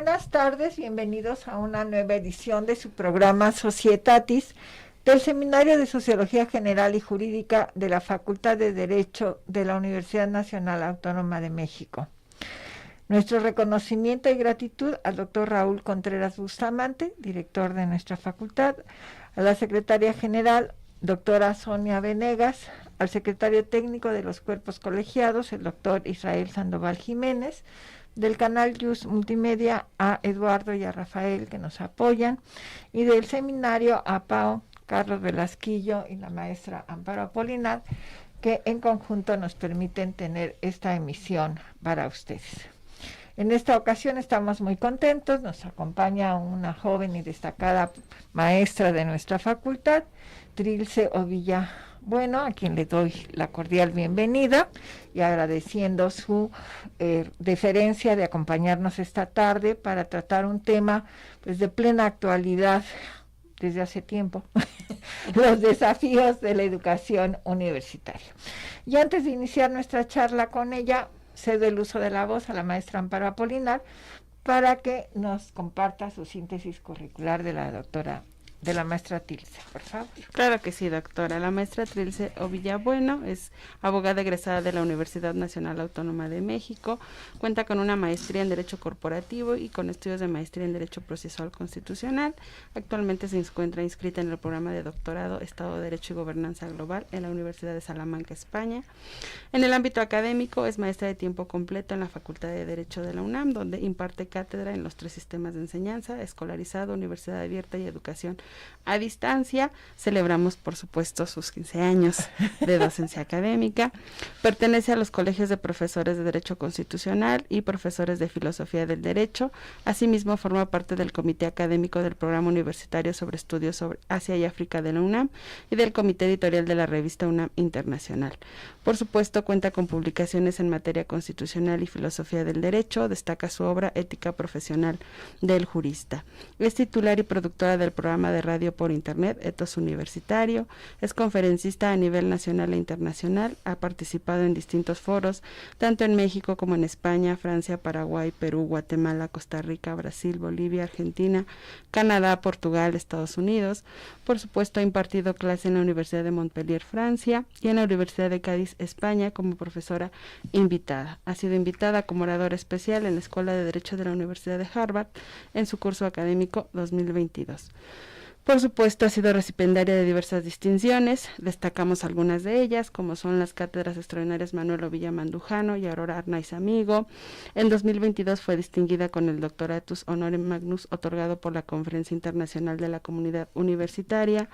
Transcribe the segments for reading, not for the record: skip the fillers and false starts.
buenas tardes, bienvenidos a una nueva edición de su programa Societatis del Seminario de Sociología General y Jurídica de la Facultad de Derecho de la Universidad Nacional Autónoma de México. Nuestro reconocimiento y gratitud al doctor Raúl Contreras Bustamante, director de nuestra facultad, a la secretaria general, doctora Sonia Venegas, al secretario técnico de los cuerpos colegiados, el doctor Israel Sandoval Jiménez, del canal Yus Multimedia, a Eduardo y a Rafael que nos apoyan, y del seminario a Pao, Carlos Velasquillo y la maestra Amparo Apolinar, que en conjunto nos permiten tener esta emisión para ustedes. En esta ocasión estamos muy contentos, nos acompaña una joven y destacada maestra de nuestra facultad, Trilce Ovilla Bueno, a quien le doy la cordial bienvenida y agradeciendo su deferencia de acompañarnos esta tarde para tratar un tema pues de plena actualidad desde hace tiempo, los desafíos de la educación universitaria. Y antes de iniciar nuestra charla con ella, cedo el uso de la voz a la maestra Amparo Apolinar para que nos comparta su síntesis curricular de la maestra Trilce, por favor. Claro que sí, doctora. La maestra Trilce Ovilla Bueno es abogada egresada de la Universidad Nacional Autónoma de México, cuenta con una maestría en Derecho Corporativo y con estudios de maestría en Derecho Procesal Constitucional. Actualmente se encuentra inscrita en el programa de doctorado Estado de Derecho y Gobernanza Global en la Universidad de Salamanca, España. En el ámbito académico es maestra de tiempo completo en la Facultad de Derecho de la UNAM, donde imparte cátedra en los 3 sistemas de enseñanza: escolarizado, universidad abierta y educación a distancia. Celebramos, por supuesto, sus 15 años de docencia académica. Pertenece a los colegios de profesores de Derecho Constitucional y profesores de Filosofía del Derecho. Asimismo, forma parte del Comité Académico del Programa Universitario sobre Estudios sobre Asia y África de la UNAM y del Comité Editorial de la revista UNAM Internacional. Por supuesto, cuenta con publicaciones en materia constitucional y filosofía del derecho. Destaca su obra Ética Profesional del Jurista. Es titular y productora del programa de radio por internet Ethos Universitario. Es conferencista a nivel nacional e internacional. Ha participado en distintos foros, tanto en México como en España, Francia, Paraguay, Perú, Guatemala, Costa Rica, Brasil, Bolivia, Argentina, Canadá, Portugal, Estados Unidos. Por supuesto, ha impartido clase en la Universidad de Montpellier, Francia, y en la Universidad de Cádiz, España, como profesora invitada. Ha sido invitada como oradora especial en la Escuela de Derecho de la Universidad de Harvard en su curso académico 2022. Por supuesto, ha sido recipiendaria de diversas distinciones. Destacamos algunas de ellas, como son las cátedras extraordinarias Manuel Ovilla Mandujano y Aurora Arnaiz Amigo. En 2022 fue distinguida con el Doctoratus Honorem Magnus, otorgado por la Conferencia Internacional de la Comunidad Universitaria.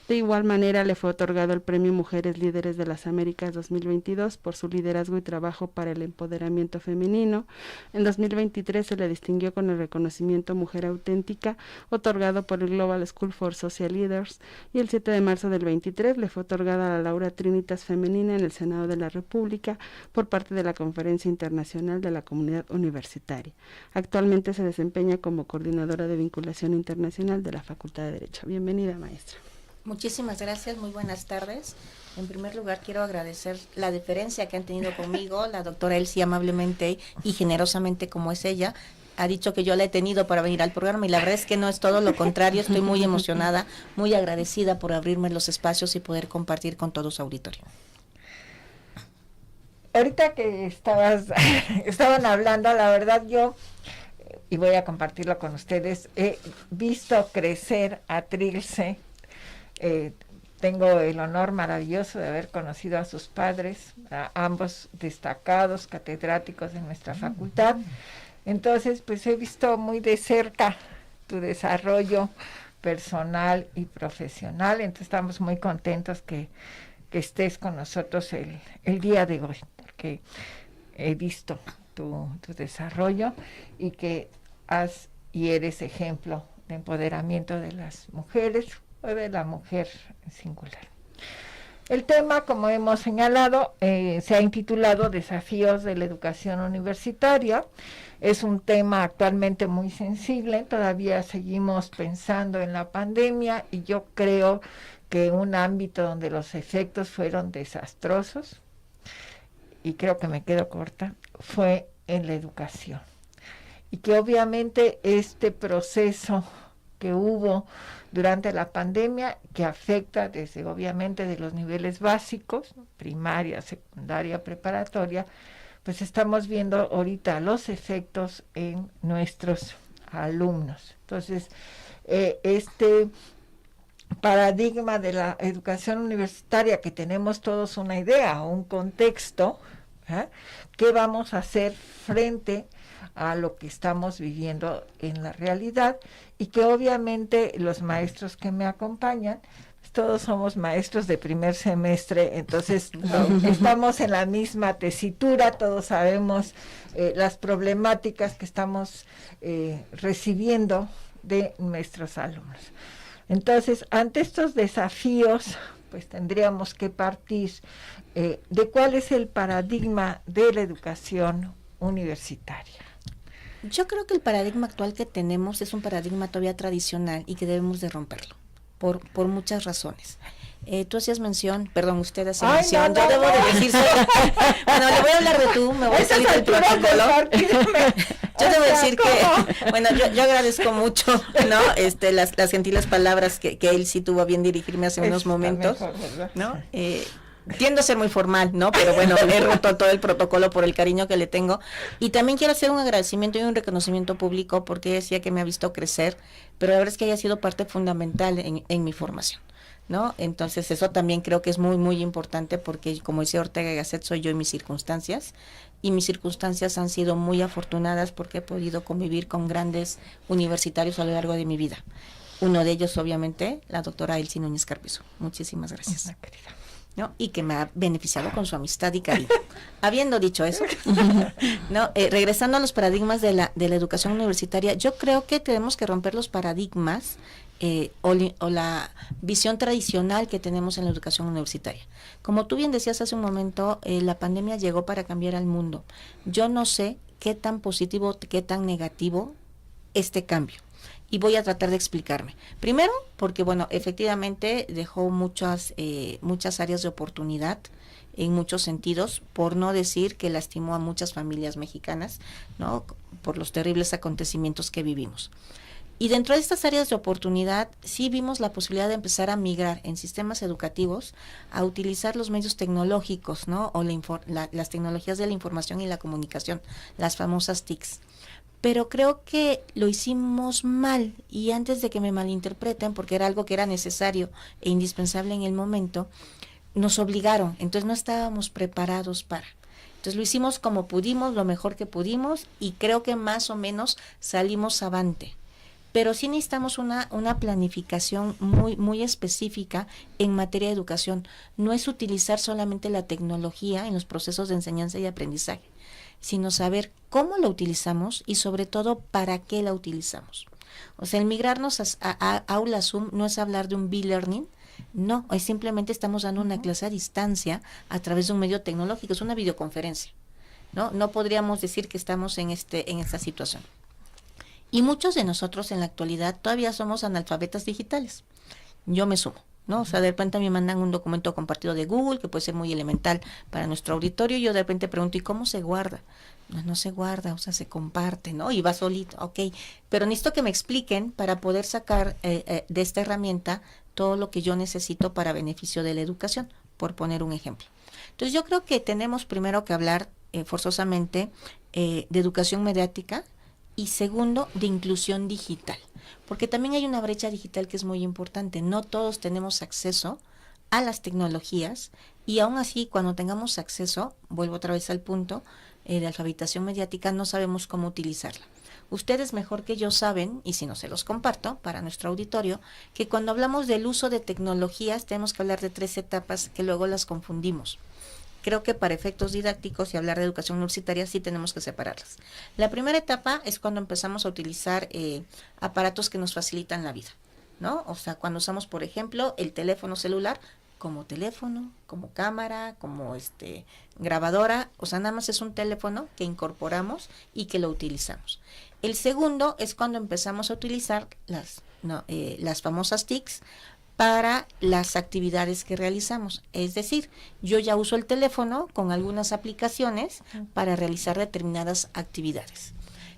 De igual manera, le fue otorgado el Premio Mujeres Líderes de las Américas 2022 por su liderazgo y trabajo para el empoderamiento femenino. En 2023 se le distinguió con el reconocimiento Mujer Auténtica, otorgado por el Global School for Social Leaders, y el 7 de marzo del 23 le fue otorgada la Laura Trinitas Femenina en el Senado de la República por parte de la Conferencia Internacional de la Comunidad Universitaria. Actualmente se desempeña como coordinadora de vinculación internacional de la Facultad de Derecho. Bienvenida, maestra. Muchísimas gracias, muy buenas tardes. En primer lugar, quiero agradecer la deferencia que han tenido conmigo, la doctora Elsie, amablemente y generosamente como es ella, ha dicho que yo la he tenido para venir al programa, y la verdad es que no, es todo lo contrario. Estoy muy emocionada, muy agradecida por abrirme los espacios y poder compartir con todo su auditorio. Ahorita que estaban hablando, la verdad yo, y voy a compartirlo con ustedes, he visto crecer a Trilce. Tengo el honor maravilloso de haber conocido a sus padres, a ambos destacados catedráticos de nuestra facultad. Entonces, pues he visto muy de cerca tu desarrollo personal y profesional. Entonces estamos muy contentos que estés con nosotros el día de hoy, porque he visto tu desarrollo y que y eres ejemplo de empoderamiento de las mujeres o de la mujer en singular. El tema, como hemos señalado, se ha intitulado Desafíos de la Educación Universitaria. Es un tema actualmente muy sensible, todavía seguimos pensando en la pandemia, y yo creo que un ámbito donde los efectos fueron desastrosos, y creo que me quedo corta, fue en la educación. y que obviamente este proceso que hubo durante la pandemia, que afecta desde obviamente de los niveles básicos, primaria, secundaria, preparatoria, pues estamos viendo ahorita los efectos en nuestros alumnos. Entonces, este paradigma de la educación universitaria, que tenemos todos una idea, un contexto, ¿qué vamos a hacer frente a lo que estamos viviendo en la realidad? Y que obviamente los maestros que me acompañan, pues todos somos maestros de primer semestre, entonces estamos en la misma tesitura, todos sabemos las problemáticas que estamos recibiendo de nuestros alumnos. Entonces, ante estos desafíos, pues tendríamos que partir de cuál es el paradigma de la educación universitaria. Yo creo que el paradigma actual que tenemos es un paradigma todavía tradicional y que debemos de romperlo, por muchas razones. Tú hacías mención, perdón, usted hace mención, yo debo de decir, bueno, le voy a hablar de tú, me voy a salir del protocolo. Yo debo decir que, bueno, yo agradezco mucho, ¿no? Las gentiles palabras que él sí tuvo a bien dirigirme hace unos momentos, mejor, ¿no? Tiendo a ser muy formal, ¿no? Pero bueno, he roto todo el protocolo por el cariño que le tengo. Y también quiero hacer un agradecimiento y un reconocimiento público porque decía que me ha visto crecer, pero la verdad es que haya sido parte fundamental en mi formación, ¿no? Entonces eso también creo que es muy, muy importante porque, como dice Ortega y Gasset, soy yo y mis circunstancias han sido muy afortunadas porque he podido convivir con grandes universitarios a lo largo de mi vida. Uno de ellos, obviamente, la doctora Elsie Núñez Carpizo. Muchísimas gracias. ¿No? Y que me ha beneficiado con su amistad y cariño. Habiendo dicho eso, ¿no? Regresando a los paradigmas de la educación universitaria, yo creo que tenemos que romper los paradigmas o la visión tradicional que tenemos en la educación universitaria. Como tú bien decías hace un momento, la pandemia llegó para cambiar al mundo. Yo no sé qué tan positivo, qué tan negativo este cambio. Y voy a tratar de explicarme. Primero, porque bueno, efectivamente dejó muchas áreas de oportunidad en muchos sentidos, por no decir que lastimó a muchas familias mexicanas, ¿no? Por los terribles acontecimientos que vivimos. Y dentro de estas áreas de oportunidad, sí vimos la posibilidad de empezar a migrar en sistemas educativos a utilizar los medios tecnológicos, ¿no? O las tecnologías de la información y la comunicación, las famosas TICs. Pero creo que lo hicimos mal, y antes de que me malinterpreten, porque era algo que era necesario e indispensable en el momento, nos obligaron, entonces no estábamos preparados para. Entonces lo hicimos como pudimos, lo mejor que pudimos, y creo que más o menos salimos avante. Pero sí necesitamos una planificación muy, muy específica en materia de educación. No es utilizar solamente la tecnología en los procesos de enseñanza y aprendizaje, sino saber cómo la utilizamos y sobre todo para qué la utilizamos. O sea, el migrarnos a aula Zoom no es hablar de un B-learning, no, es simplemente estamos dando una clase a distancia a través de un medio tecnológico, es una videoconferencia, ¿no? No podríamos decir que estamos en esta situación. Y muchos de nosotros en la actualidad todavía somos analfabetas digitales. Yo me sumo, ¿no? O sea, de repente me mandan un documento compartido de Google que puede ser muy elemental para nuestro auditorio, y yo de repente pregunto, ¿y cómo se guarda? No se guarda, o sea, se comparte, ¿no? Y va solito, ok. Pero necesito que me expliquen para poder sacar de esta herramienta todo lo que yo necesito para beneficio de la educación, por poner un ejemplo. Entonces yo creo que tenemos primero que hablar forzosamente de educación mediática, y segundo, de inclusión digital, porque también hay una brecha digital que es muy importante. No todos tenemos acceso a las tecnologías, y aún así cuando tengamos acceso, vuelvo otra vez al punto de alfabetización mediática, no sabemos cómo utilizarla. Ustedes mejor que yo saben, y si no se los comparto para nuestro auditorio, que cuando hablamos del uso de tecnologías tenemos que hablar de 3 etapas que luego las confundimos. Creo que para efectos didácticos y hablar de educación universitaria sí tenemos que separarlas. La primera etapa es cuando empezamos a utilizar aparatos que nos facilitan la vida, ¿no? O sea, cuando usamos, por ejemplo, el teléfono celular como teléfono, como cámara, como grabadora, o sea, nada más es un teléfono que incorporamos y que lo utilizamos. El segundo es cuando empezamos a utilizar las famosas TICs para las actividades que realizamos. Es decir, yo ya uso el teléfono con algunas aplicaciones para realizar determinadas actividades.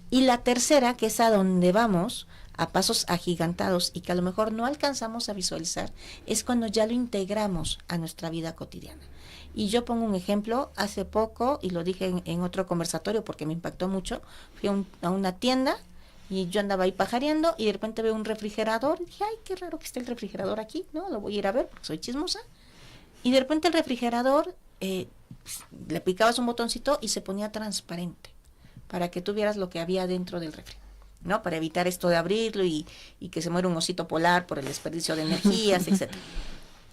Y la tercera, que es a donde vamos, a pasos agigantados y que a lo mejor no alcanzamos a visualizar, es cuando ya lo integramos a nuestra vida cotidiana. Y yo pongo un ejemplo, hace poco, y lo dije en otro conversatorio porque me impactó mucho, fui a una tienda y yo andaba ahí pajareando y de repente veo un refrigerador y dije, ay, qué raro que esté el refrigerador aquí, ¿no? Lo voy a ir a ver porque soy chismosa. Y de repente el refrigerador, le picabas un botoncito y se ponía transparente para que tú vieras lo que había dentro del refri, ¿no? Para evitar esto de abrirlo y que se muera un osito polar por el desperdicio de energías, etcétera.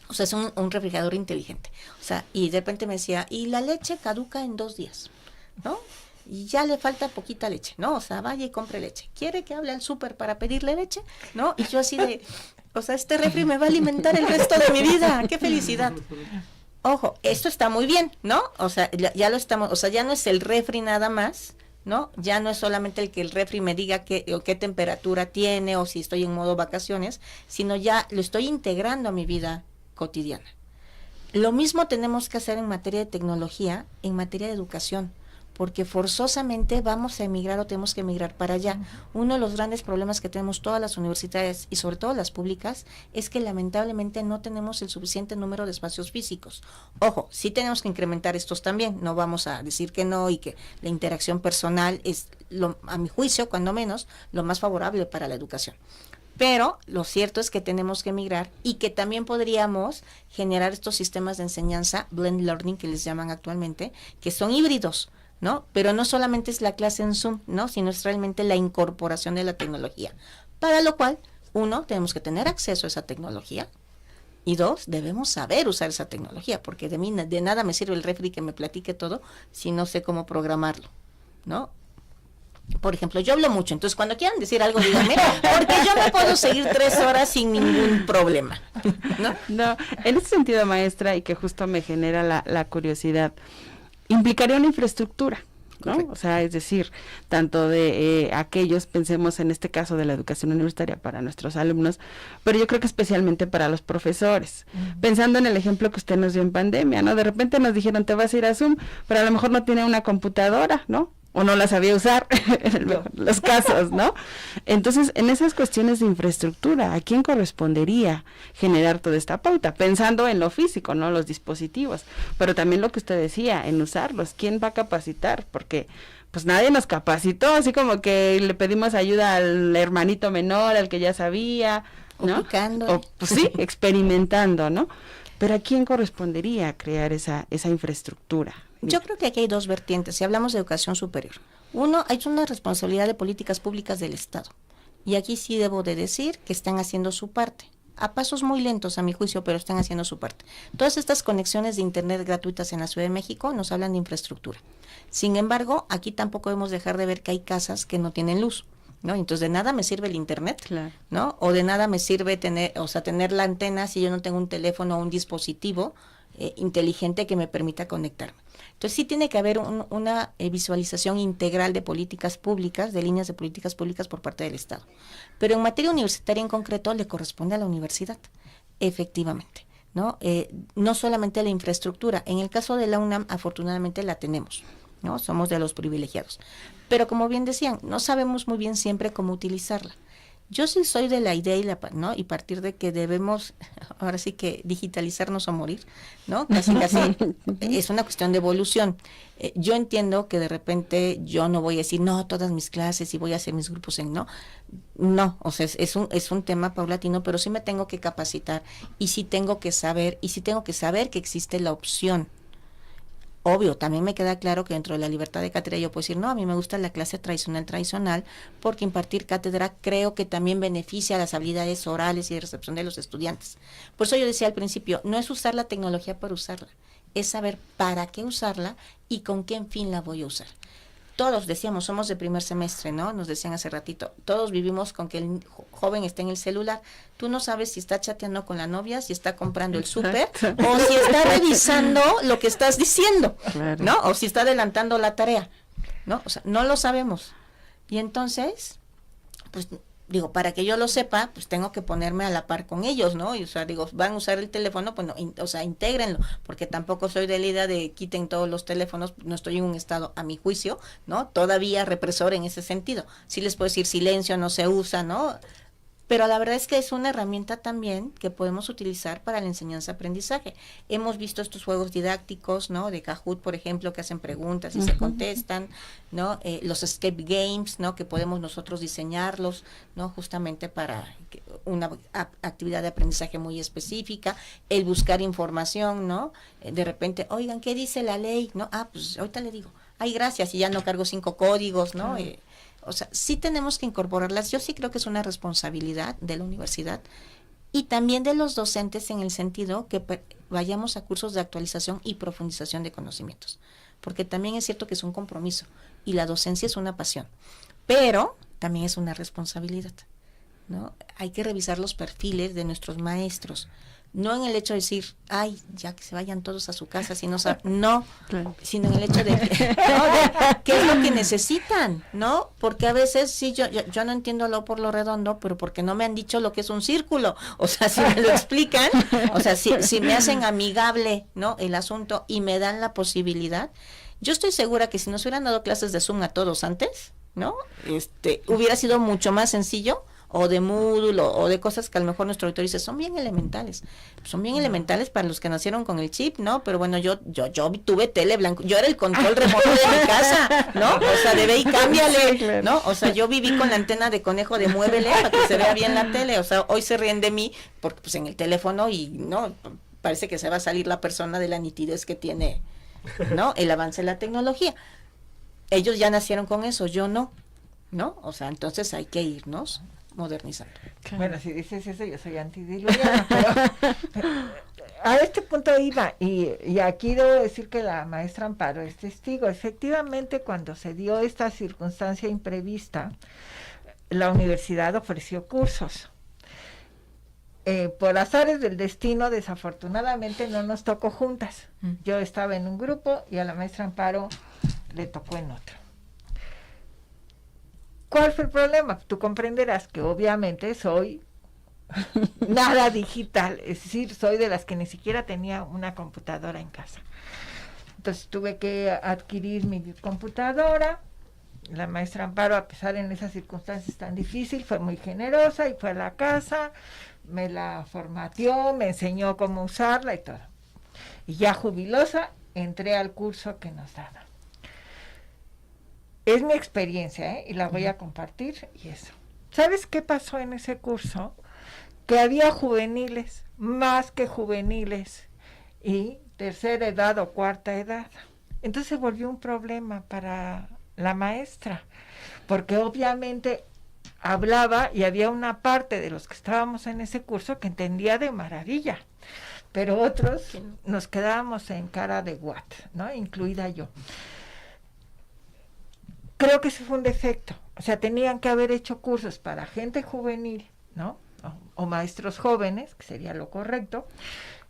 O sea, es un refrigerador inteligente. O sea, y de repente me decía, y la leche caduca en 2 días, ¿no? Y ya le falta poquita leche, ¿no? O sea, vaya y compre leche. ¿Quiere que hable al súper para pedirle leche? ¿No? Y yo así de, o sea, este refri me va a alimentar el resto de mi vida. ¡Qué felicidad! Ojo, esto está muy bien, ¿no? O sea, ya lo estamos, o sea, ya no es el refri nada más, ¿no? Ya no es solamente el que el refri me diga qué temperatura tiene o si estoy en modo vacaciones, sino ya lo estoy integrando a mi vida cotidiana. Lo mismo tenemos que hacer en materia de tecnología, en materia de educación, porque forzosamente vamos a emigrar o tenemos que emigrar para allá. Uno de los grandes problemas que tenemos todas las universidades y sobre todo las públicas es que lamentablemente no tenemos el suficiente número de espacios físicos. Ojo, sí tenemos que incrementar estos también, no vamos a decir que no y que la interacción personal es, a mi juicio, cuando menos, lo más favorable para la educación. Pero lo cierto es que tenemos que migrar y que también podríamos generar estos sistemas de enseñanza, blend learning que les llaman actualmente, que son híbridos, ¿no? Pero no solamente es la clase en Zoom, ¿no? Sino es realmente la incorporación de la tecnología. Para lo cual, 1, tenemos que tener acceso a esa tecnología y 2, debemos saber usar esa tecnología, porque de nada me sirve el refri que me platique todo si no sé cómo programarlo, ¿no? Por ejemplo, yo hablo mucho, entonces cuando quieran decir algo, díganme, porque yo me puedo seguir 3 horas sin ningún problema, ¿no? No, en ese sentido, maestra, y que justo me genera la curiosidad, implicaría una infraestructura, ¿no? Correcto. O sea, es decir, tanto de aquellos, pensemos en este caso de la educación universitaria para nuestros alumnos, pero yo creo que especialmente para los profesores, pensando en el ejemplo que usted nos dio en pandemia, ¿no? De repente nos dijeron, te vas a ir a Zoom, pero a lo mejor no tiene una computadora, ¿no? O no la sabía usar, en los casos, ¿no? Entonces, en esas cuestiones de infraestructura, ¿a quién correspondería generar toda esta pauta? Pensando en lo físico, ¿no? Los dispositivos, pero también lo que usted decía, en usarlos, ¿quién va a capacitar? Porque pues nadie nos capacitó, así como que le pedimos ayuda al hermanito menor, al que ya sabía, ¿no? O, pues sí, experimentando, ¿no? Pero ¿a quién correspondería crear esa infraestructura? Yo creo que aquí hay 2 vertientes, si hablamos de educación superior. 1, hay una responsabilidad de políticas públicas del Estado. Y aquí sí debo de decir que están haciendo su parte. A pasos muy lentos, a mi juicio, pero están haciendo su parte. Todas estas conexiones de Internet gratuitas en la Ciudad de México nos hablan de infraestructura. Sin embargo, aquí tampoco debemos dejar de ver que hay casas que no tienen luz, ¿no? Entonces, de nada me sirve el Internet, claro, ¿no? O de nada me sirve tener la antena si yo no tengo un teléfono o un dispositivo inteligente que me permita conectarme. Entonces sí tiene que haber una visualización integral de políticas públicas, de líneas de políticas públicas por parte del Estado. Pero en materia universitaria en concreto le corresponde a la universidad, efectivamente, ¿no? No solamente la infraestructura, en el caso de la UNAM afortunadamente la tenemos, ¿no? Somos de los privilegiados. Pero como bien decían, no sabemos muy bien siempre cómo utilizarla. Yo sí soy de la idea ¿no? Y partir de que debemos, ahora sí que digitalizarnos o morir, ¿no? Casi es una cuestión de evolución. Yo entiendo que de repente yo no voy a decir, no, todas mis clases y voy a hacer mis grupos no, o sea, es un tema paulatino, pero sí me tengo que capacitar y sí tengo que saber que existe la opción. Obvio, también me queda claro que dentro de la libertad de cátedra yo puedo decir, no, a mí me gusta la clase tradicional, porque impartir cátedra creo que también beneficia las habilidades orales y de recepción de los estudiantes. Por eso yo decía al principio, no es usar la tecnología por usarla, es saber para qué usarla y con qué fin la voy a usar. Todos decíamos, somos de primer semestre, ¿no? Nos decían hace ratito, todos vivimos con que el joven esté en el celular. Tú no sabes si está chateando con la novia, si está comprando el súper, o si está revisando lo que estás diciendo, claro, ¿no? O si está adelantando la tarea, ¿no? O sea, no lo sabemos. Y entonces, pues digo, para que yo lo sepa, pues tengo que ponerme a la par con ellos, ¿no? Y, o sea, digo, van a usar el teléfono, pues no, o sea, intégrenlo, porque tampoco soy de la idea de quiten todos los teléfonos, no estoy en un estado, a mi juicio, ¿no? Todavía represor en ese sentido. Sí les puedo decir silencio, no se usa, ¿no? Pero la verdad es que es una herramienta también que podemos utilizar para la enseñanza-aprendizaje. Hemos visto estos juegos didácticos, ¿no? De Kahoot, por ejemplo, que hacen preguntas y se contestan, ¿no? Los escape games, ¿no? Que podemos nosotros diseñarlos, ¿no? Justamente para una actividad de aprendizaje muy específica, el buscar información, ¿no? De repente, oigan, ¿qué dice la ley? ¿No? Ah, pues ahorita le digo, ay, gracias, y ya no cargo 5 códigos, ¿no? O sea, sí tenemos que incorporarlas. Yo sí creo que es una responsabilidad de la universidad y también de los docentes en el sentido que vayamos a cursos de actualización y profundización de conocimientos, porque también es cierto que es un compromiso y la docencia es una pasión, pero también es una responsabilidad, ¿no? Hay que revisar los perfiles de nuestros maestros, no en el hecho de decir, ay, ya que se vayan todos a su casa, si no saben, no, claro, sino en el hecho de, qué es lo que necesitan, ¿no? Porque a veces, sí, yo no entiendo lo por lo redondo, pero porque no me han dicho lo que es un círculo, o sea, si me lo explican, o sea, si me hacen amigable, ¿no? El asunto y me dan la posibilidad, yo estoy segura que si nos hubieran dado clases de Zoom a todos antes, ¿no? Hubiera sido mucho más sencillo, o de módulo, o de cosas que a lo mejor nuestro auditorio dice, son bien elementales para los que nacieron con el chip, ¿no? Pero bueno, yo tuve tele blanco, yo era el control remoto de mi casa, ¿no? O sea, de ve y cámbiale, ¿no? O sea, yo viví con la antena de conejo de muévele para que se vea bien la tele, o sea, hoy se ríen de mí, porque pues en el teléfono y, ¿no? Parece que se va a salir la persona de la nitidez que tiene, ¿no? El avance de la tecnología. Ellos ya nacieron con eso, yo no, ¿no? O sea, entonces hay que irnos modernizando. Bueno, si dices eso, yo soy antidiluviana, pero a este punto iba, y aquí debo decir que la maestra Amparo es testigo. Efectivamente, cuando se dio esta circunstancia imprevista, la universidad ofreció cursos. Por azares del destino, desafortunadamente no nos tocó juntas. Yo estaba en un grupo y a la maestra Amparo le tocó en otro. ¿Cuál fue el problema? Tú comprenderás que obviamente soy nada digital, es decir, soy de las que ni siquiera tenía una computadora en casa. Entonces tuve que adquirir mi computadora. La maestra Amparo, a pesar en esas circunstancias tan difíciles, fue muy generosa y fue a la casa, me la formateó, me enseñó cómo usarla y todo. Y ya jubilosa, entré al curso que nos daban. Es mi experiencia, y la voy a compartir, y eso. ¿Sabes qué pasó en ese curso? Que había juveniles, más que juveniles, y tercera edad o cuarta edad. Entonces se volvió un problema para la maestra, porque obviamente hablaba y había una parte de los que estábamos en ese curso que entendía de maravilla, pero otros nos quedábamos en cara de what, ¿no? Incluida yo. Creo que ese fue un defecto, o sea, tenían que haber hecho cursos para gente juvenil, ¿no? O maestros jóvenes, que sería lo correcto,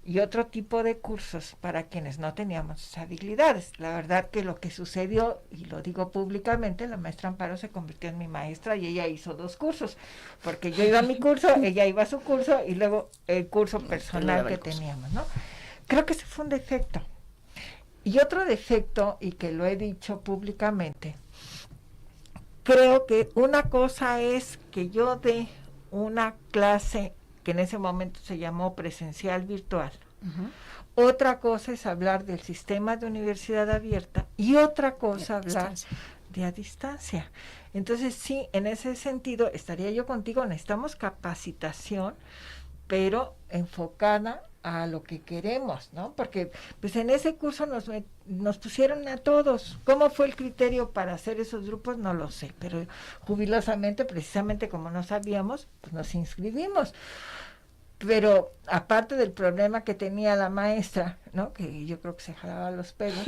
y otro tipo de cursos para quienes no teníamos esas habilidades. La verdad que lo que sucedió, y lo digo públicamente, la maestra Amparo se convirtió en mi maestra y ella hizo 2 cursos, porque yo iba a mi curso, ella iba a su curso y luego el curso personal que teníamos, ¿no? Creo que ese fue un defecto. Y otro defecto, y que lo he dicho públicamente, creo que una cosa es que yo dé una clase que en ese momento se llamó presencial virtual. Otra cosa es hablar del sistema de universidad abierta y otra cosa hablar de a distancia. Entonces sí, en ese sentido estaría yo contigo, necesitamos capacitación, pero enfocada a lo que queremos, ¿no? Porque pues en ese curso nos pusieron a todos. ¿Cómo fue el criterio para hacer esos grupos? No lo sé, pero jubilosamente, precisamente como no sabíamos, pues nos inscribimos. Pero aparte del problema que tenía la maestra, ¿no? Que yo creo que se jalaba los pelos.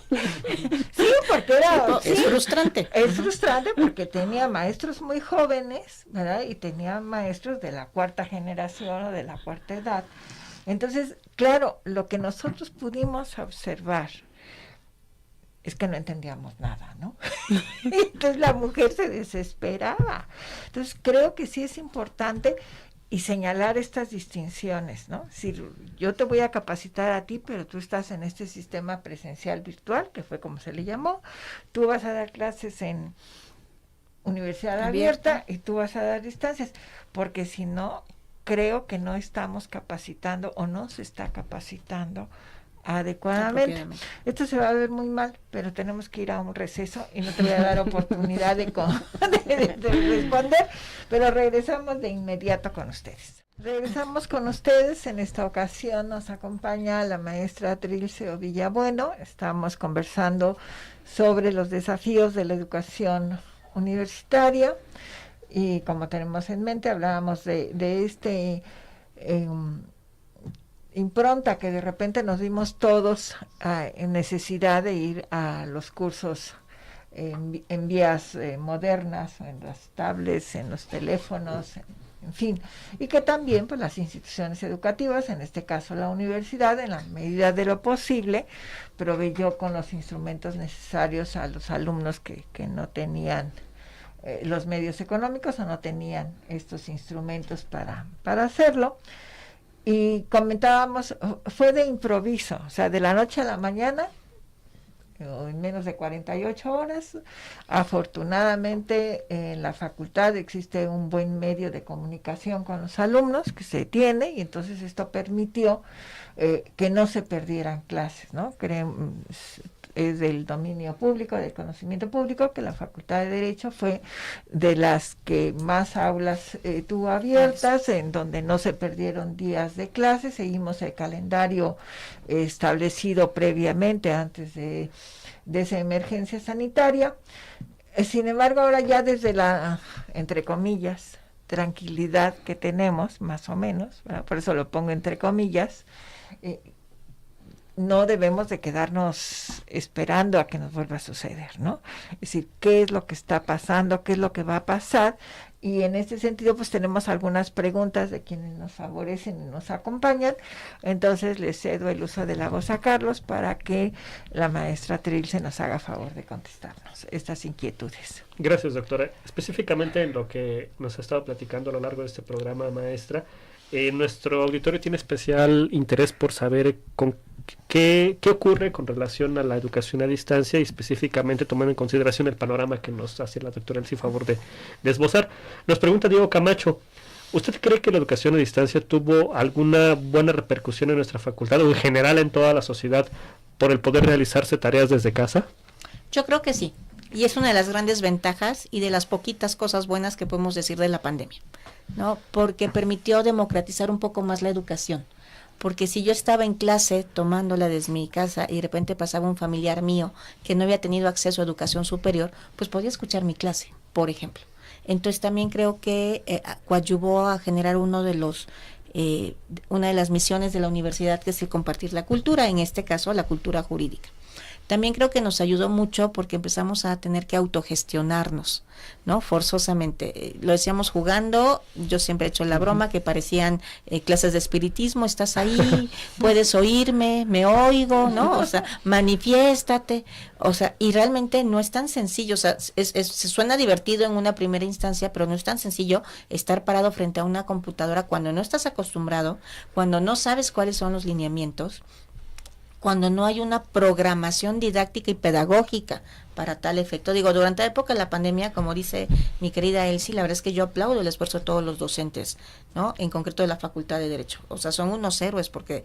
Sí, porque era... Es frustrante. Es frustrante porque tenía maestros muy jóvenes, ¿verdad? Y tenía maestros de la 4ª generación o de la 4ª edad. Entonces, claro, lo que nosotros pudimos observar es que no entendíamos nada, ¿no? Entonces la mujer se desesperaba. Entonces creo que sí es importante y señalar estas distinciones, ¿no? Si yo te voy a capacitar a ti, pero tú estás en este sistema presencial virtual, que fue como se le llamó, tú vas a dar clases en universidad abierta y tú vas a dar distancias, porque si no, creo que no estamos capacitando o no se está capacitando adecuadamente. Esto se va a ver muy mal, pero tenemos que ir a un receso y no te voy a dar oportunidad de responder, pero regresamos de inmediato con ustedes. Regresamos con ustedes. En esta ocasión nos acompaña la maestra Trilce Villabueno. Estamos conversando sobre los desafíos de la educación universitaria y como tenemos en mente, hablábamos de este impronta que de repente nos dimos todos en necesidad de ir a los cursos en vías modernas, en las tablets, en los teléfonos, en fin, y que también pues las instituciones educativas, en este caso la universidad, en la medida de lo posible, proveyó con los instrumentos necesarios a los alumnos que no tenían los medios económicos o no tenían estos instrumentos para hacerlo. Y comentábamos, fue de improviso, o sea, de la noche a la mañana, o en menos de 48 horas. Afortunadamente en la facultad existe un buen medio de comunicación con los alumnos que se tiene, y entonces esto permitió que no se perdieran clases, ¿no? Es del dominio público, del conocimiento público, que la Facultad de Derecho fue de las que más aulas tuvo abiertas, en donde no se perdieron días de clase. Seguimos el calendario establecido previamente antes de esa emergencia sanitaria. Sin embargo, ahora ya desde la, entre comillas, tranquilidad que tenemos, más o menos, ¿verdad? Por eso lo pongo entre comillas, no debemos de quedarnos esperando a que nos vuelva a suceder, ¿no? Es decir, ¿qué es lo que está pasando? ¿Qué es lo que va a pasar? Y en este sentido, pues tenemos algunas preguntas de quienes nos favorecen y nos acompañan. Entonces les cedo el uso de la voz a Carlos para que la maestra Trilce nos haga favor de contestarnos estas inquietudes. Gracias, doctora. Específicamente en lo que nos ha estado platicando a lo largo de este programa, maestra, nuestro auditorio tiene especial interés por saber qué ocurre con relación a la educación a distancia, y específicamente tomando en consideración el panorama que nos hace la doctora Elsie favor de esbozar. Nos pregunta Diego Camacho, ¿usted cree que la educación a distancia tuvo alguna buena repercusión en nuestra facultad o en general en toda la sociedad por el poder realizarse tareas desde casa? Yo creo que sí, y es una de las grandes ventajas y de las poquitas cosas buenas que podemos decir de la pandemia, ¿no? Porque permitió democratizar un poco más la educación. Porque si yo estaba en clase tomándola desde mi casa y de repente pasaba un familiar mío que no había tenido acceso a educación superior, pues podía escuchar mi clase, por ejemplo. Entonces también creo que coadyuvó a generar una de las misiones de la universidad, que es el compartir la cultura, en este caso la cultura jurídica. También creo que nos ayudó mucho porque empezamos a tener que autogestionarnos, ¿no? Forzosamente. Lo decíamos jugando, yo siempre he hecho la broma que parecían clases de espiritismo, estás ahí, puedes oírme, me oigo, ¿no? O sea, manifiéstate, o sea, y realmente no es tan sencillo, o sea, se suena divertido en una primera instancia, pero no es tan sencillo estar parado frente a una computadora cuando no estás acostumbrado, cuando no sabes cuáles son los lineamientos, cuando no hay una programación didáctica y pedagógica para tal efecto. Digo, durante la época de la pandemia, como dice mi querida Elsie, la verdad es que yo aplaudo el esfuerzo de todos los docentes, ¿no? En concreto de la Facultad de Derecho. O sea, son unos héroes porque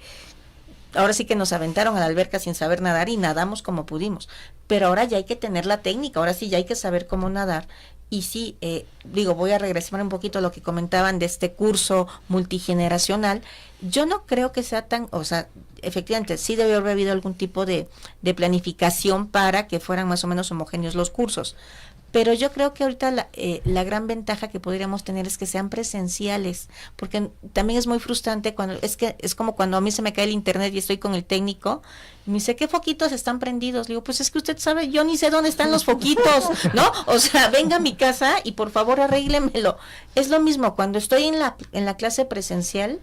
ahora sí que nos aventaron a la alberca sin saber nadar y nadamos como pudimos. Pero ahora ya hay que tener la técnica, ahora sí ya hay que saber cómo nadar. Y sí, voy a regresar un poquito a lo que comentaban de este curso multigeneracional. Yo no creo que sea tan, o sea, efectivamente, sí debe haber habido algún tipo de planificación para que fueran más o menos homogéneos los cursos. Pero yo creo que ahorita la gran ventaja que podríamos tener es que sean presenciales, porque también es muy frustrante cuando es como cuando a mí se me cae el internet y estoy con el técnico y me dice, ¿qué foquitos están prendidos? Le digo, pues es que usted sabe, yo ni sé dónde están los foquitos, ¿no? O sea, venga a mi casa y por favor arréglemelo. Es lo mismo cuando estoy en la clase presencial,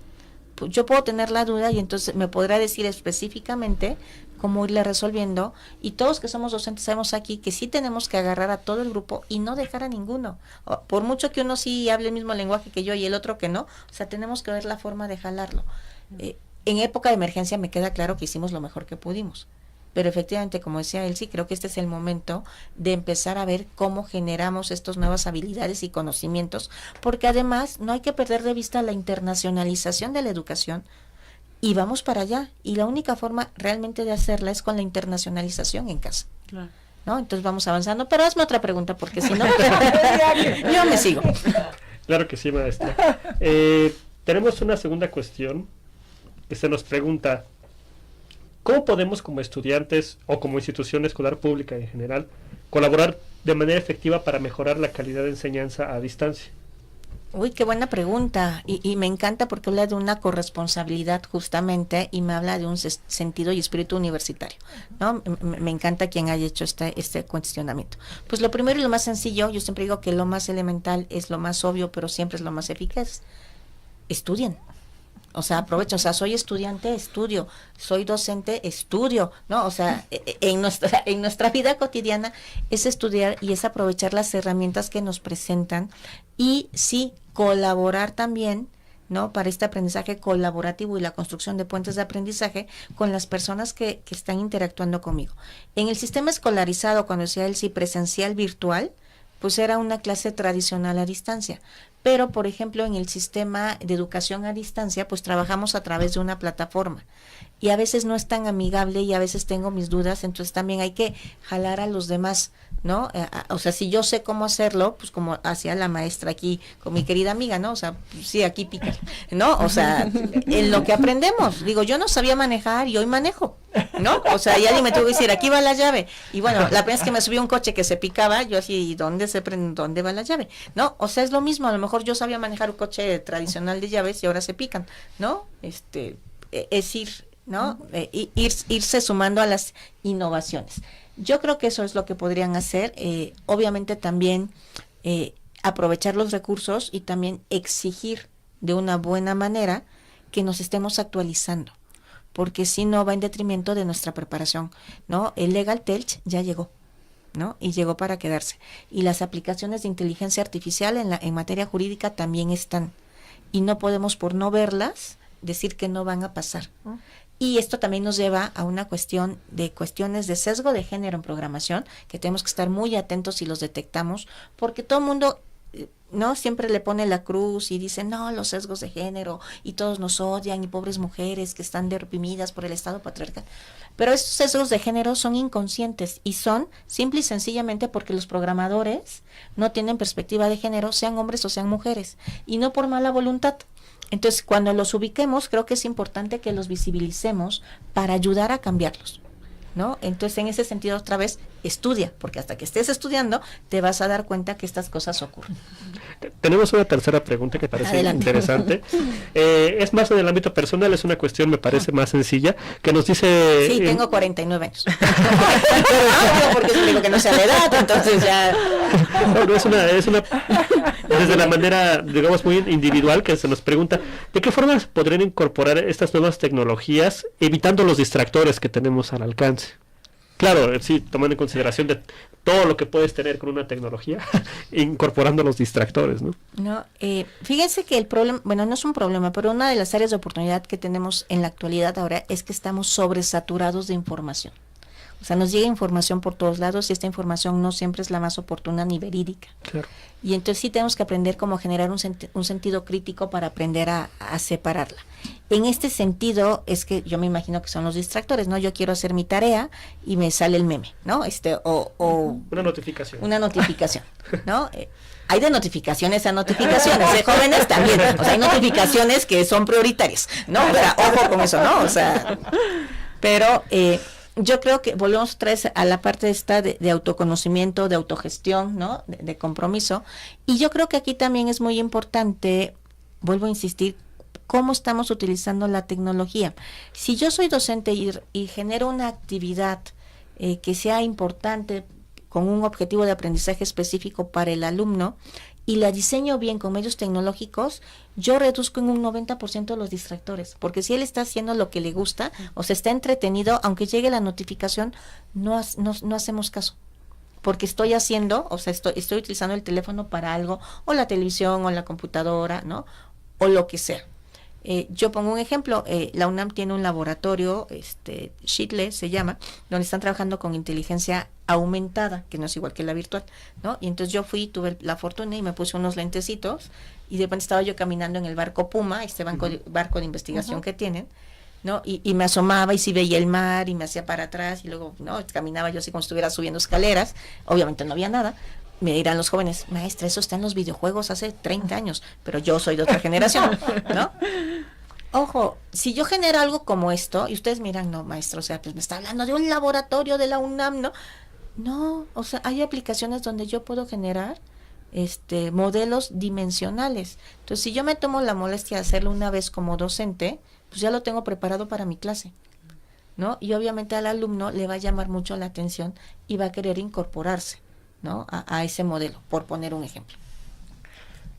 yo puedo tener la duda y entonces me podrá decir específicamente cómo irle resolviendo, y todos que somos docentes sabemos aquí que sí tenemos que agarrar a todo el grupo y no dejar a ninguno, por mucho que uno sí hable el mismo lenguaje que yo y el otro que no, o sea, tenemos que ver la forma de jalarlo. En época de emergencia me queda claro que hicimos lo mejor que pudimos, pero efectivamente, como decía Elsie, creo que este es el momento de empezar a ver cómo generamos estas nuevas habilidades y conocimientos, porque además no hay que perder de vista la internacionalización de la educación, y vamos para allá, y la única forma realmente de hacerla es con la internacionalización en casa. Claro. ¿No? Entonces vamos avanzando, pero hazme otra pregunta, porque si no, yo me sigo. Claro que sí, maestra. Tenemos una segunda cuestión que se nos pregunta: ¿cómo podemos, como estudiantes o como institución escolar pública en general, colaborar de manera efectiva para mejorar la calidad de enseñanza a distancia? Uy, qué buena pregunta, y me encanta porque habla de una corresponsabilidad justamente, y me habla de un sentido y espíritu universitario, ¿no? Me encanta quien haya hecho este cuestionamiento. Pues lo primero y lo más sencillo, yo siempre digo que lo más elemental es lo más obvio, pero siempre es lo más eficaz. Estudien. O sea, aprovecho, o sea, soy estudiante, estudio, soy docente, estudio, ¿no? O sea, en nuestra vida cotidiana es estudiar y es aprovechar las herramientas que nos presentan, y sí, colaborar también, ¿no? Para este aprendizaje colaborativo y la construcción de puentes de aprendizaje con las personas que están interactuando conmigo. En el sistema escolarizado, cuando decía el sí presencial virtual, pues era una clase tradicional a distancia. Pero, por ejemplo, en el sistema de educación a distancia, pues trabajamos a través de una plataforma. Y a veces no es tan amigable y a veces tengo mis dudas, entonces también hay que jalar a los demás, ¿no? O sea, si yo sé cómo hacerlo, pues como hacía la maestra aquí con mi querida amiga, ¿no? O sea, pues, sí, aquí pica, ¿no? O sea, en lo que aprendemos. Digo, yo no sabía manejar y hoy manejo, ¿no? O sea, y alguien me tuvo que decir, aquí va la llave. Y bueno, la primera vez que me subí a un coche que se picaba, yo así, ¿dónde va la llave? ¿No? O sea, es lo mismo, a lo mejor yo sabía manejar un coche tradicional de llaves y ahora se pican, ¿no? Es ir, ¿no? Irse sumando a las innovaciones. Yo creo que eso es lo que podrían hacer. Obviamente también aprovechar los recursos y también exigir de una buena manera que nos estemos actualizando, porque si no va en detrimento de nuestra preparación, ¿no? El Legal Tech ya llegó, ¿no? Y llegó para quedarse. Y las aplicaciones de inteligencia artificial en materia jurídica también están. Y no podemos, por no verlas, decir que no van a pasar. Y esto también nos lleva a una cuestiones de sesgo de género en programación, que tenemos que estar muy atentos si los detectamos, porque todo el mundo, ¿no? Siempre le pone la cruz y dice, no, los sesgos de género, y todos nos odian, y pobres mujeres que están reprimidas por el Estado patriarcal. Pero esos sesgos de género son inconscientes y son simple y sencillamente porque los programadores no tienen perspectiva de género, sean hombres o sean mujeres, y no por mala voluntad. Entonces, cuando los ubiquemos, creo que es importante que los visibilicemos para ayudar a cambiarlos, ¿no? Entonces, en ese sentido, otra vez, estudia, porque hasta que estés estudiando, te vas a dar cuenta que estas cosas ocurren. Tenemos una tercera pregunta que parece interesante. Es más en el ámbito personal, es una cuestión, me parece más sencilla, que nos dice... Sí, tengo 49 años. No, porque digo que no sea la edad, entonces ya... No, es una desde la manera, digamos, muy individual, que se nos pregunta, ¿de qué formas podrían incorporar estas nuevas tecnologías evitando los distractores que tenemos al alcance? Claro, sí, tomando en consideración de todo lo que puedes tener con una tecnología, incorporando los distractores, ¿no? No, fíjense que el problema, bueno, no es un problema, pero una de las áreas de oportunidad que tenemos en la actualidad ahora es que estamos sobresaturados de información. O sea, nos llega información por todos lados y esta información no siempre es la más oportuna ni verídica. Claro. Y entonces sí tenemos que aprender cómo generar un sentido crítico para aprender a separarla. En este sentido es que yo me imagino que son los distractores, ¿no? Yo quiero hacer mi tarea y me sale el meme, ¿no? Una notificación. Una notificación, ¿no? Hay de notificaciones a notificaciones, de jóvenes también. O sea, hay notificaciones que son prioritarias, ¿no? O sea, ojo con eso, ¿no? O sea, pero... yo creo que volvemos otra vez a la parte esta de autoconocimiento, de autogestión, ¿no? De compromiso. Y yo creo que aquí también es muy importante, vuelvo a insistir, cómo estamos utilizando la tecnología. Si yo soy docente y genero una actividad que sea importante con un objetivo de aprendizaje específico para el alumno, y la diseño bien con medios tecnológicos, yo reduzco en un 90% los distractores, porque si él está haciendo lo que le gusta, o sea, está entretenido, aunque llegue la notificación, no hacemos caso, porque estoy haciendo, o sea, estoy utilizando el teléfono para algo, o la televisión, o la computadora, ¿no? O lo que sea. Yo pongo un ejemplo, la UNAM tiene un laboratorio, Shitle se llama, donde están trabajando con inteligencia aumentada, que no es igual que la virtual, ¿no? Y entonces yo tuve la fortuna y me puse unos lentecitos, y de repente estaba yo caminando en el barco Puma, barco de investigación que tienen, ¿no? Y me asomaba y sí veía el mar, y me hacía para atrás, y luego, ¿no? Caminaba yo así como si estuviera subiendo escaleras, obviamente no había nada. Me dirán los jóvenes, maestra, eso está en los videojuegos hace 30 años, pero yo soy de otra generación, ¿no? Ojo, si yo genero algo como esto, y ustedes miran, no, maestro, o sea, pues me está hablando de un laboratorio de la UNAM, ¿no? No, o sea, hay aplicaciones donde yo puedo generar modelos dimensionales. Entonces, si yo me tomo la molestia de hacerlo una vez como docente, pues ya lo tengo preparado para mi clase, ¿no? Y obviamente al alumno le va a llamar mucho la atención y va a querer incorporarse, ¿no? A ese modelo, por poner un ejemplo.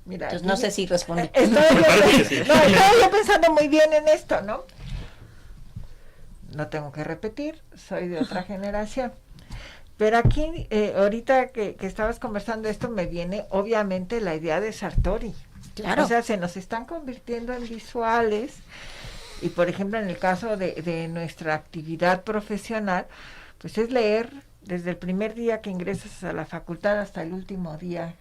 Mira, entonces no sé si respondí. Estaba yo pensando muy bien en esto, ¿no? No tengo que repetir, soy de otra generación. Pero aquí, ahorita que estabas conversando esto, me viene obviamente la idea de Sartori. Claro. O sea, se nos están convirtiendo en visuales, y por ejemplo en el caso de nuestra actividad profesional, pues es leer desde el primer día que ingresas a la facultad hasta el último día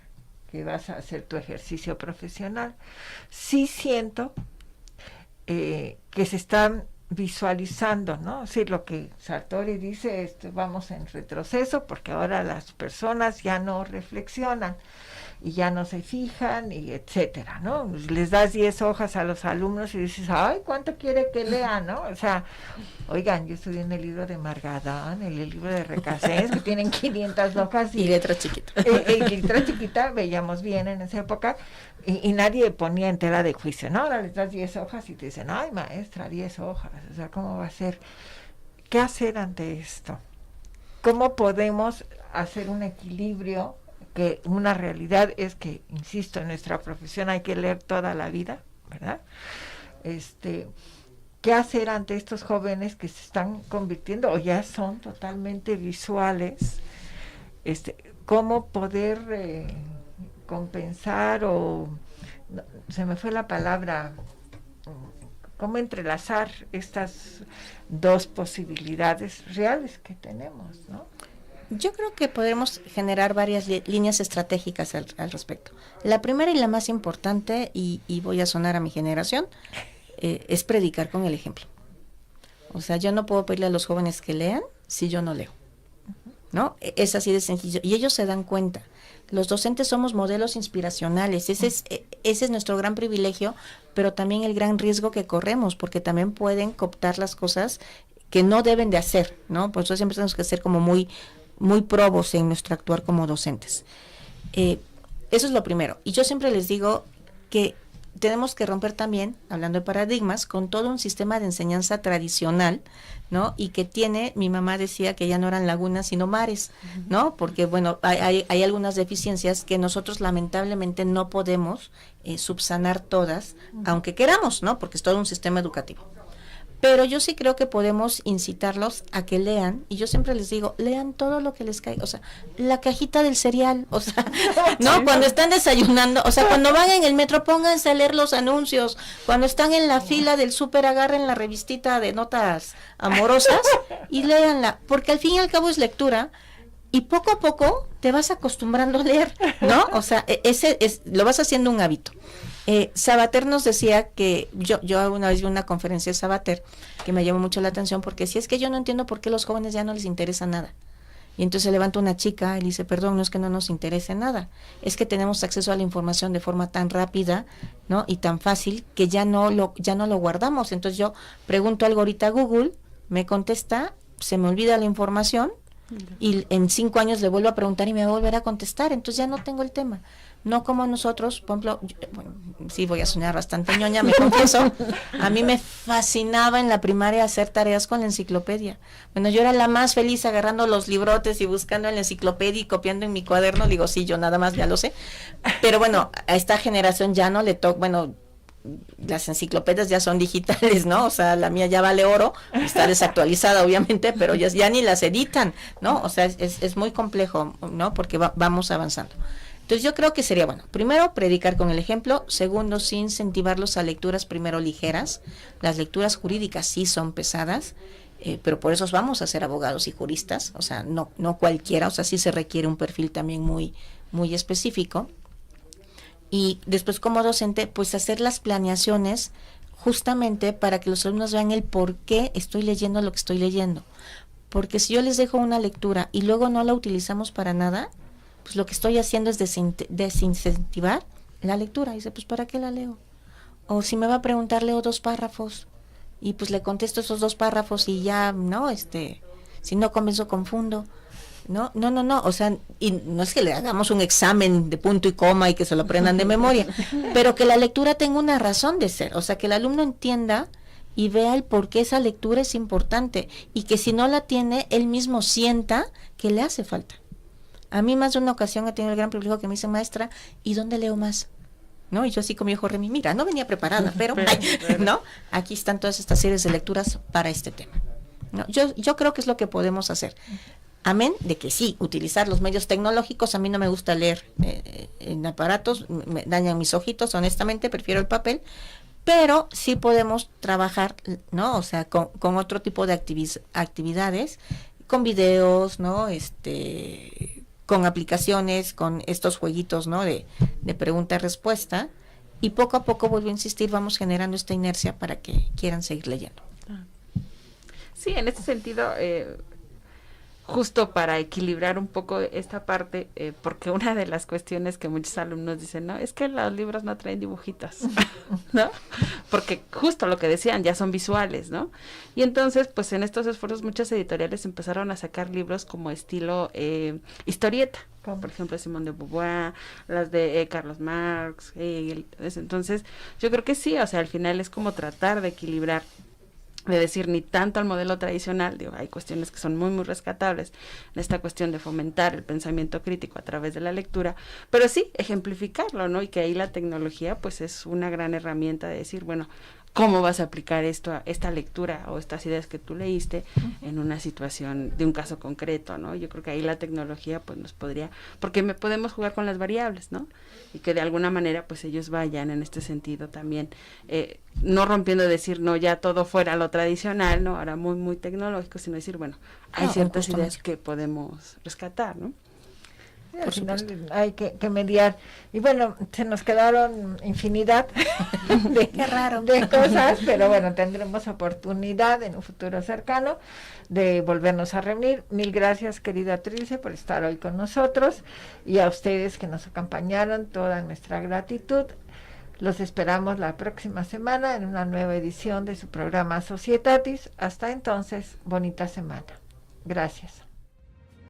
que vas a hacer tu ejercicio profesional. Sí siento que se están visualizando, ¿no? Sí, lo que Sartori dice, vamos en retroceso porque ahora las personas ya no reflexionan y ya no se fijan, y etcétera, ¿no? Les das 10 hojas a los alumnos y dices, ay, ¿cuánto quiere que lea, no? O sea, oigan, yo estudié en el libro de Margadán, en el libro de Recasens, que tienen 500 hojas. Y letra chiquita. Y letra chiquita, veíamos bien en esa época, y nadie ponía en tela de juicio, ¿no? Ahora les das 10 hojas y te dicen, ay, maestra, 10 hojas, o sea, ¿cómo va a ser? ¿Qué hacer ante esto? ¿Cómo podemos hacer un equilibrio? Que una realidad es que, insisto, en nuestra profesión hay que leer toda la vida, ¿verdad? ¿Qué hacer ante estos jóvenes que se están convirtiendo o ya son totalmente visuales? ¿Cómo poder compensar se me fue la palabra, cómo entrelazar estas dos posibilidades reales que tenemos, ¿no? Yo creo que podemos generar varias líneas estratégicas al respecto. La primera y la más importante, y voy a sonar a mi generación, es predicar con el ejemplo. O sea, yo no puedo pedirle a los jóvenes que lean si yo no leo, ¿no? Es así de sencillo. Y ellos se dan cuenta. Los docentes somos modelos inspiracionales. Ese es nuestro gran privilegio, pero también el gran riesgo que corremos, porque también pueden cooptar las cosas que no deben de hacer, ¿no? Por eso siempre tenemos que ser como muy probos en nuestro actuar como docentes. Eso es lo primero. Y yo siempre les digo que tenemos que romper también, hablando de paradigmas, con todo un sistema de enseñanza tradicional, ¿no? Y que mi mamá decía que ya no eran lagunas, sino mares, ¿no? Porque, bueno, hay algunas deficiencias que nosotros lamentablemente no podemos subsanar todas, aunque queramos, ¿no? Porque es todo un sistema educativo. Pero yo sí creo que podemos incitarlos a que lean, y yo siempre les digo, lean todo lo que les caiga, o sea, la cajita del cereal, o sea, ¿no? Cuando están desayunando, o sea, cuando van en el metro, pónganse a leer los anuncios, cuando están en la fila del súper, agarren la revistita de notas amorosas y léanla, porque al fin y al cabo es lectura, y poco a poco te vas acostumbrando a leer, ¿no? O sea, lo vas haciendo un hábito. Sabater nos decía que, yo una vez vi una conferencia de Sabater que me llamó mucho la atención, porque si es que yo no entiendo por qué los jóvenes ya no les interesa nada. Y entonces se levanta una chica y dice, perdón, no es que no nos interese nada, es que tenemos acceso a la información de forma tan rápida, ¿no? Y tan fácil que ya no lo guardamos. Entonces yo pregunto algo ahorita a Google, me contesta, se me olvida la información, y en 5 años le vuelvo a preguntar y me va a volver a contestar, entonces ya no tengo el tema. no como nosotros, por ejemplo, bueno, sí voy a sonar bastante ñoña, me confieso, a mí me fascinaba en la primaria hacer tareas con la enciclopedia. Bueno, yo era la más feliz agarrando los librotes y buscando en la enciclopedia y copiando en mi cuaderno, digo, sí, yo nada más ya lo sé, pero bueno, a esta generación ya no le toca, bueno, las enciclopedias ya son digitales, ¿no? O sea, la mía ya vale oro, está desactualizada obviamente, pero ya ni las editan, ¿no? O sea, es muy complejo, ¿no? Porque vamos avanzando. Entonces yo creo que sería bueno, primero, predicar con el ejemplo; segundo, sí incentivarlos a lecturas primero ligeras. Las lecturas jurídicas sí son pesadas, pero por eso vamos a ser abogados y juristas, o sea, no cualquiera, o sea, sí se requiere un perfil también muy específico. Y después, como docente, pues hacer las planeaciones justamente para que los alumnos vean el por qué estoy leyendo lo que estoy leyendo. Porque si yo les dejo una lectura y luego no la utilizamos para nada, pues lo que estoy haciendo es desincentivar la lectura. Y dice, pues ¿para qué la leo? O si me va a preguntar, leo 2 párrafos y pues le contesto esos 2 párrafos y ya, no, si no convenzo, confundo. No, o sea, y no es que le hagamos un examen de punto y coma y que se lo aprendan de memoria, pero que la lectura tenga una razón de ser, o sea, que el alumno entienda y vea el por qué esa lectura es importante, y que si no la tiene, él mismo sienta que le hace falta. A mí más de una ocasión he tenido el gran privilegio que me dice, maestra, ¿y dónde leo más? ¿No? Y yo así con mi ojo Remi, mira, no venía preparada, pero ¿no? Aquí están todas estas series de lecturas para este tema, ¿no? Yo creo que es lo que podemos hacer. Amén de que sí, utilizar los medios tecnológicos. A mí no me gusta leer en aparatos, me dañan mis ojitos, honestamente, prefiero el papel, pero sí podemos trabajar, ¿no? O sea, con otro tipo de actividades, con videos, ¿no? Con aplicaciones, con estos jueguitos, ¿no? De pregunta-respuesta, y poco a poco, vuelvo a insistir, vamos generando esta inercia para que quieran seguir leyendo. Sí, en este sentido, justo para equilibrar un poco esta parte, porque una de las cuestiones que muchos alumnos dicen, no, es que los libros no traen dibujitos, ¿no? Porque justo lo que decían, ya son visuales, ¿no? Y entonces, pues en estos esfuerzos muchas editoriales empezaron a sacar libros como estilo historieta, como por ejemplo Simón de Beauvoir, las de Carlos Marx, Hegel. Entonces, yo creo que sí, o sea, al final es como tratar de equilibrar, de decir, ni tanto al modelo tradicional, digo, hay cuestiones que son muy rescatables en esta cuestión de fomentar el pensamiento crítico a través de la lectura, pero sí ejemplificarlo, ¿no? Y que ahí la tecnología pues es una gran herramienta de decir, bueno, ¿cómo vas a aplicar esta lectura o estas ideas que tú leíste en una situación de un caso concreto, ¿no? Yo creo que ahí la tecnología pues nos podría, porque podemos jugar con las variables, ¿no? Y que de alguna manera pues ellos vayan en este sentido también, no rompiendo decir, no, ya todo fuera lo tradicional, ¿no? Ahora muy tecnológico, sino decir, bueno, hay ciertas ideas que podemos rescatar, ¿no? Al final hay que mediar. Y bueno, se nos quedaron infinidad de cosas, pero bueno, tendremos oportunidad en un futuro cercano de volvernos a reunir. Mil gracias, querida Trilce, por estar hoy con nosotros, y a ustedes que nos acompañaron, toda nuestra gratitud. Los esperamos la próxima semana en una nueva edición de su programa Societatis. Hasta entonces, bonita semana. Gracias.